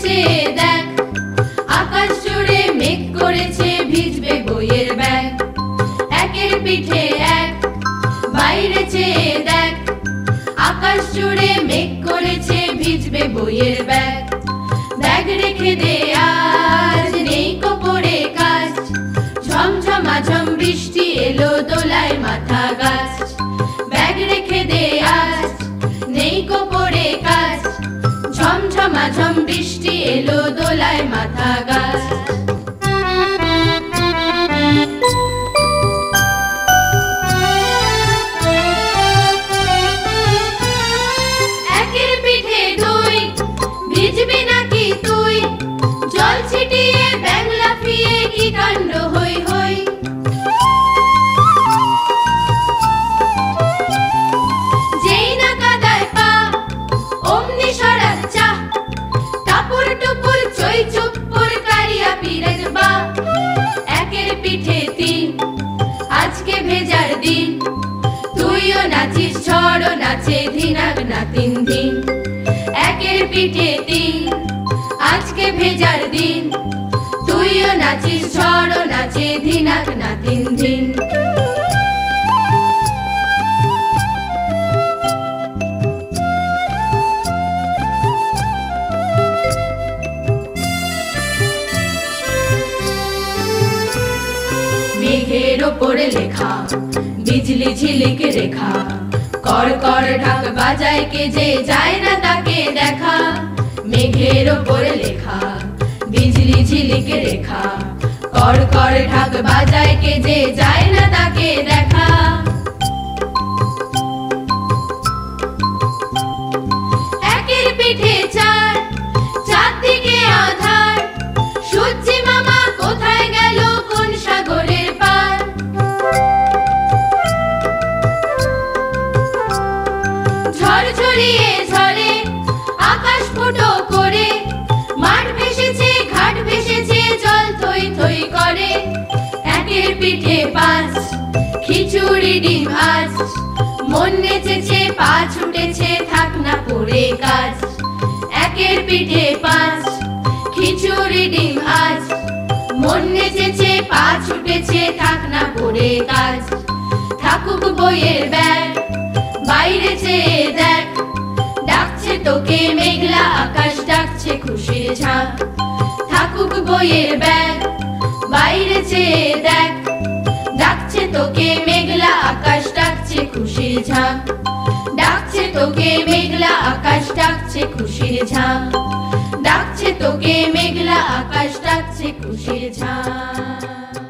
চেয়ে দেখ, আকাশ জুড়ে মেঘ করেছে ভিজবে বইয়ের ব্যাগ। একের পিঠে এক, বাইরে চেয়ে দেখ, আকাশ জুড়ে মেঘ করেছে ভিজবে বইয়ের ব্যাগ। ব্যাগ রেখে দে আজ, নেই কোপরে কাজ, ঝমঝমাঝম বৃষ্টি এলো দোলায় মাথা গাছ। ব্যাগ রেখে দে আজ, নেই কোপরে কাজ, ঝমঝমাঝম বৃষ্টি এলো দোলায় মাথা গাছ। একের পিঠে দুই, ভিজবি নাকি তুই, জল ছিটিয়ে ব্যাগ লাফিয়ে কি কাণ্ড হই হই। যেই না কাদায় পা, অমনি সরাত চা, টাপুর টুপুর চই চুপ্পুর কারিয়া পিরেক বা। একের পিঠে তিন, আজকে ভেজার দিন, তুইও নাচিস ঝড়ও নাচে ধিনাক না তিন দিন। একের পিঠে তিন, আজকে ভেজার দিন, তুইও নাচিস ঝড়ও নাচে ধিনাক না তিন দিন। মেঘের ওপরে লেখা, বিজলি ঝিলিক রেখা, কর কর ঢাক বাজায় কে যে যায় না তাকে দেখা। মেঘের ওপরে লেখা, বিজলি ঝিলিক রেখা, কর কর ঢাক বাজায় কে যে যায় না তাকে দেখা। একের পিঠে চার, চারদিকে আধার, সূর্যি মামা কোথায় গেল কোন সাগরের পার। ঝড় ঝরিয়ে ঝরে আকাশ ফুটো করে, মাঠ ভেসেছে ঘাট ভেসেছে জল থই থই করে। একের পিঠে পাঁচ, খিচুড়ি ডিম আজ, মন নেচেছে পা ছুটেছে থাক না পড়ে কাজ। একের পিঠে পাঁচ, খিচুড়ি ডিম আজ, মন নেচেছে পা ছুটেছে থাক না পড়ে কাজ। থাকুক বইয়ের ব্যাগ, বাইরে চেয়ে দেখ, ডাকছে তোকে মেঘলা আকাশ ডাকছে খুশির ঝাঁক। থাকুক বইয়ের ব্যাগ, বাইরে চেয়ে দেখ, ডাকছে তোকে মেঘলা আকাশ ডাকছে খুশির ঝাঁক। ডাকছে তোকে মেঘলা আকাশ ডাকছে খুশির ঝাঁক। ডাকছে তোকে মেঘলা আকাশ ডাকছে খুশির ঝাঁক।